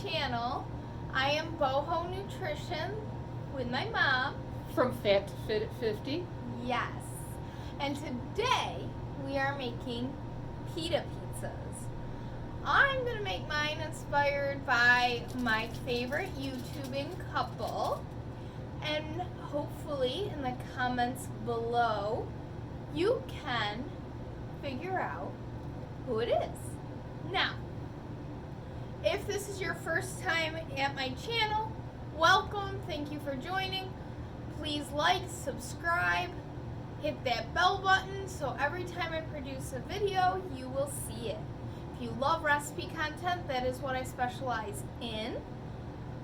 channel. I am Boho Nutrition with my mom. From Fat to Fit at 50. Yes. And today we are making pita pizzas. I'm going to make mine inspired by my favorite YouTubing couple. And hopefully in the comments below you can figure out who it is. Now, if this is your first time at my channel, welcome, thank you for joining. Please like, subscribe, hit that bell button so every time I produce a video, you will see it. If you love recipe content, that is what I specialize in.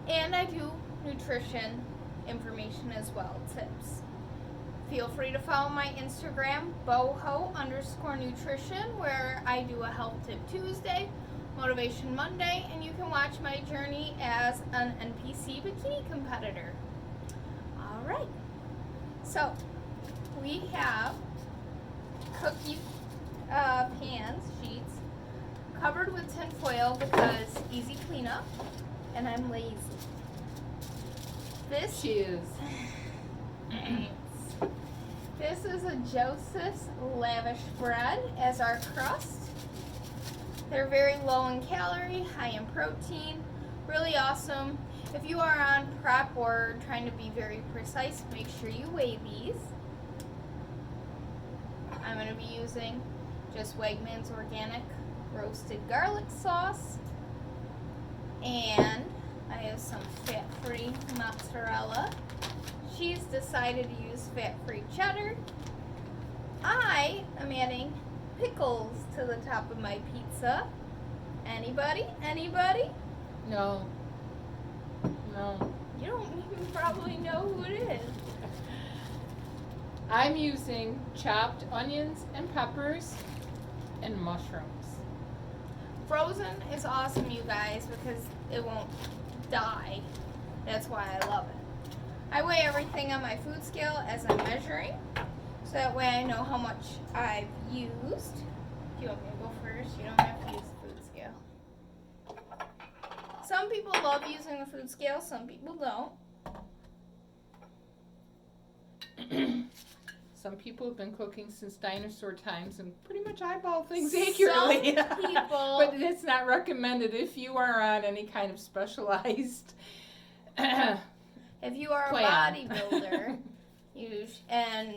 And I do nutrition information as well, tips. Feel free to follow my Instagram, boho_nutrition, where I do a Health Tip Tuesday, Motivation Monday, and you can watch my journey as an NPC bikini competitor. Alright, so we have cookie pans, sheets, covered with tin foil because easy cleanup, and I'm lazy. This Cheers. This is a Chesse Lavash bread as our crust. They're very low in calorie, high in protein, really awesome. If you are on prep or trying to be very precise, make sure you weigh these. I'm going to be using just Wegmans organic roasted garlic sauce. And I have some fat-free mozzarella. She's decided to use fat-free cheddar. I am adding pickles to the top of my pizza. Anybody? Anybody? No. No. You don't even probably know who it is. I'm using chopped onions and peppers and mushrooms. Frozen is awesome, you guys, because it won't die. That's why I love it. I weigh everything on my food scale as I'm measuring, so that way I know how much I've used. Do you want me to go first? You don't have to use the food scale. Some people love using the food scale, some people don't. Some people have been cooking since dinosaur times and pretty much eyeball things accurately. Some people... But it's not recommended if you are on any kind of specialized If you are plan. a bodybuilder and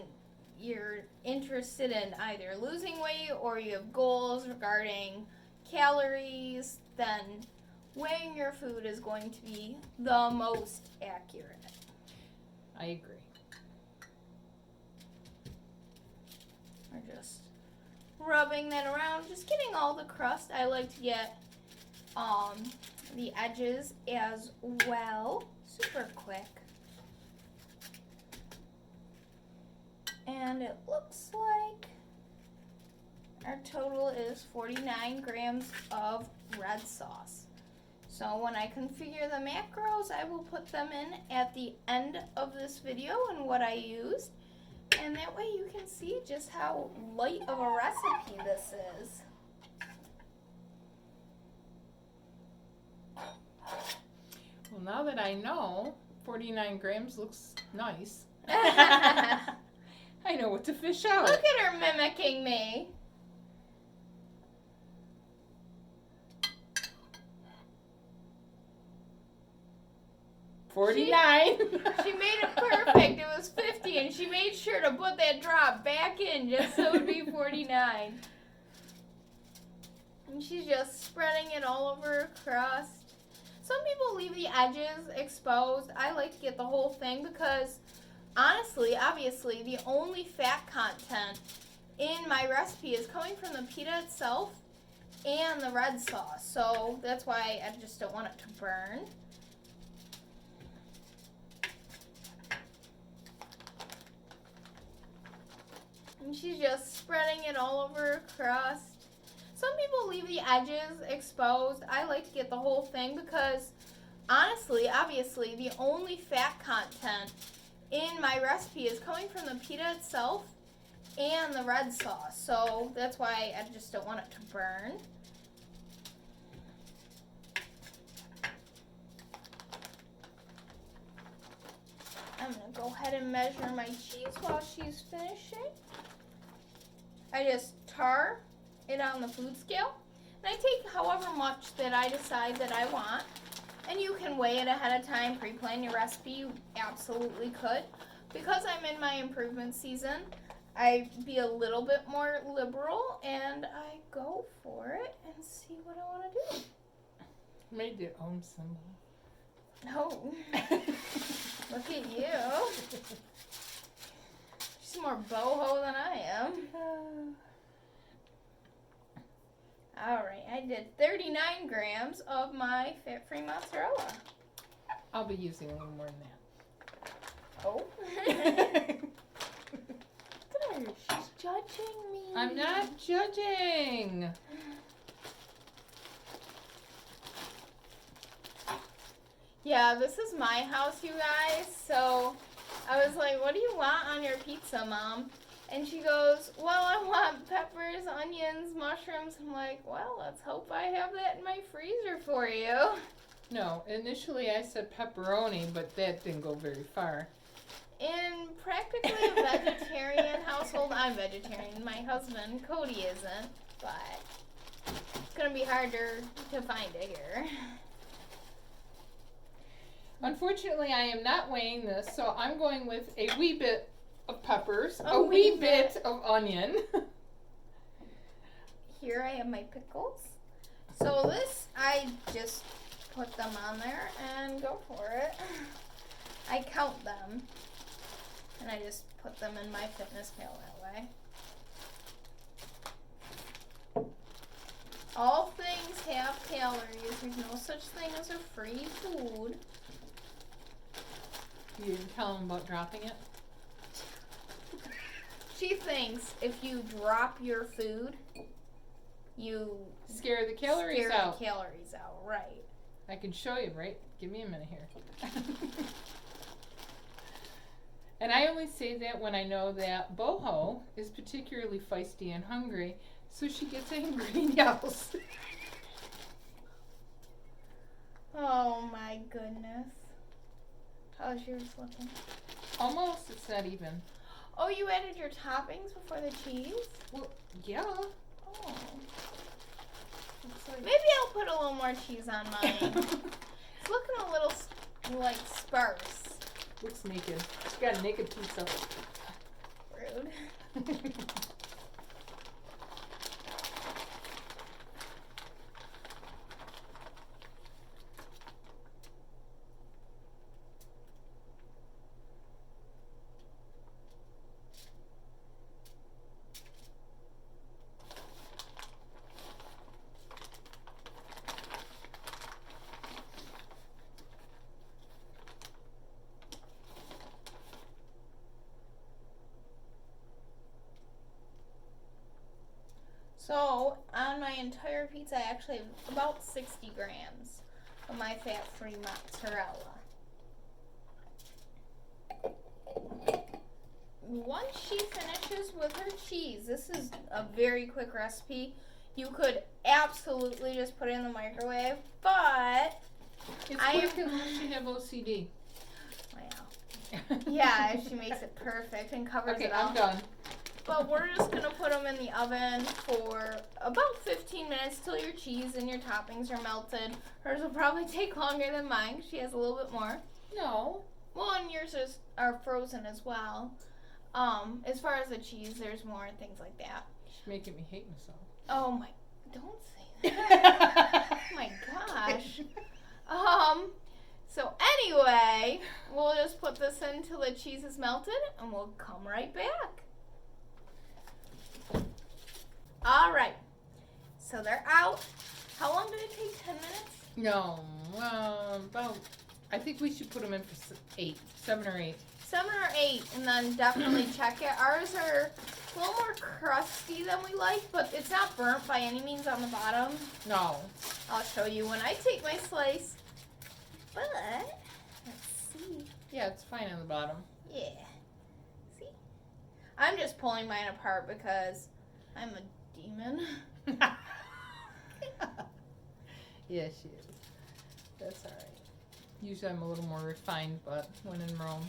you're interested in either losing weight or you have goals regarding calories, then weighing your food is going to be the most accurate. I agree. We're just rubbing that around, just getting all the crust. I like to get the edges as well. Super quick. And it looks like our total is 49 grams of red sauce. So when I configure the macros, I will put them in at the end of this video and what I used. And that way you can see just how light of a recipe this is. Well, now that I know, 49 grams looks nice. I know what to fish out. Look at her mimicking me. $49. She made it perfect. It was 50, and she made sure to put that drop back in just so it would be 49. And she's just spreading it all over her crust. Some people leave the edges exposed. I like to get the whole thing because, honestly, obviously, the only fat content in my recipe is coming from the pita itself and the red sauce. So that's why I just don't want it to burn. And she's just spreading it all over her crust. Some people leave the edges exposed. I like to get the whole thing because, honestly, obviously, the only fat content in my recipe is coming from the pita itself and the red sauce. So that's why I just don't want it to burn. ahead and measure my cheese while she's finishing. I just tar it on the food scale. And I take however much that I decide that I want. And you can weigh it ahead of time, pre-plan your recipe. You absolutely could. Because I'm in my improvement season, I be a little bit more liberal and I go for it and see what I want to do. Made your own symbol. No. Look at you. She's more boho than I am. Alright, I did 39 grams of my fat-free mozzarella. I'll be using a little more than that. Oh. Look at her. She's judging me. I'm not judging. Yeah, this is my house, you guys. So I was like, what do you want on your pizza, Mom? And she goes, well, I want peppers, onions, mushrooms. I'm like, well, let's hope I have that in my freezer for you. No, initially I said pepperoni, but that didn't go very far. In practically a vegetarian household, I'm vegetarian. My husband, Cody, isn't, but it's going to be harder to find it here. Unfortunately, I am not weighing this, so I'm going with a wee bit of peppers, A a wee wee bit of onion. Here I have my pickles. So this, I just put them on there and go for it. I count them, and I just put them in my fitness pail that way. All things have calories. There's no such thing as a free food. You didn't tell him about dropping it? She thinks if you drop your food, you Scare the calories scare out. the calories out, right? I can show you, right? Give me a minute here. And I only say that when I know that Boho is particularly feisty and hungry, so she gets angry and yells. Oh my goodness. How's yours looking? Almost, it's not even. Oh, you added your toppings before the cheese? Well, yeah. Oh. It's like Maybe I'll put a little more cheese on mine. It's looking a little like sparse. looks naked. She got a naked pizza. Rude. So, on my entire pizza, I actually have about 60 grams of my fat-free mozzarella. Once she finishes with her cheese, this is a very quick recipe. You could absolutely just put it in the microwave, but It's I quick am- unless you have OCD. wow. Yeah, she makes it perfect and covers Okay, it all. I'm done. But we're just going to put them in the oven for about 15 minutes till your cheese and your toppings are melted. Hers will probably take longer than mine 'cause she has a little bit more. No. Well, and yours are frozen as well. As far as the cheese, there's more and things like that. She's making me hate myself. Oh my, don't say that. Oh my gosh. So anyway, we'll just put this in till the cheese is melted and we'll come right back. All right, so they're out. How long did it take? 10 minutes? No, about. I think we should put them in for 7 or 8. 7 or 8, and then definitely check it. Ours are a little more crusty than we like, but it's not burnt by any means on the bottom. No. I'll show you when I take my slice. But, let's see. Yeah, it's fine on the bottom. Yeah. See? I'm just pulling mine apart because I'm a demon. Yeah, she is. That's alright. Usually I'm a little more refined, but when in Rome.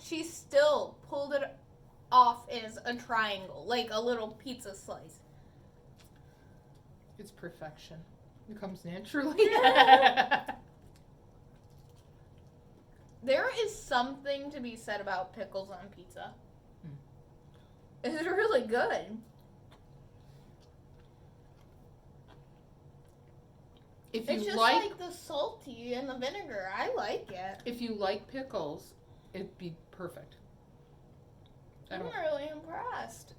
She still pulled it off as a triangle, like a little pizza slice. It's perfection. It comes naturally. There is something to be said about pickles on pizza. It's really good. If It's you just like the salty and the vinegar. I like it. If you like pickles, it'd be perfect. I'm really impressed.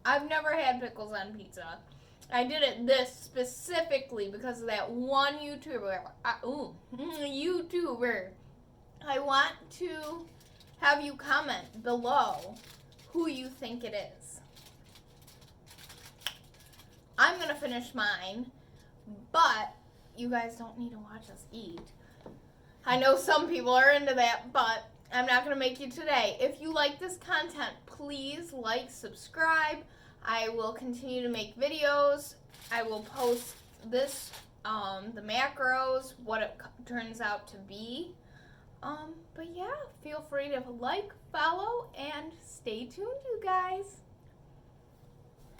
I've never had pickles on pizza. I did it this specifically because of that one YouTuber. YouTuber. I want to have you comment below who you think it is. I'm going to finish mine, but you guys don't need to watch us eat. I know some people are into that, but I'm not going to make you today. If you like this content, please like, subscribe. I will continue to make videos. I will post this, the macros, what it turns out to be. But yeah, feel free to like, follow, and stay tuned, you guys.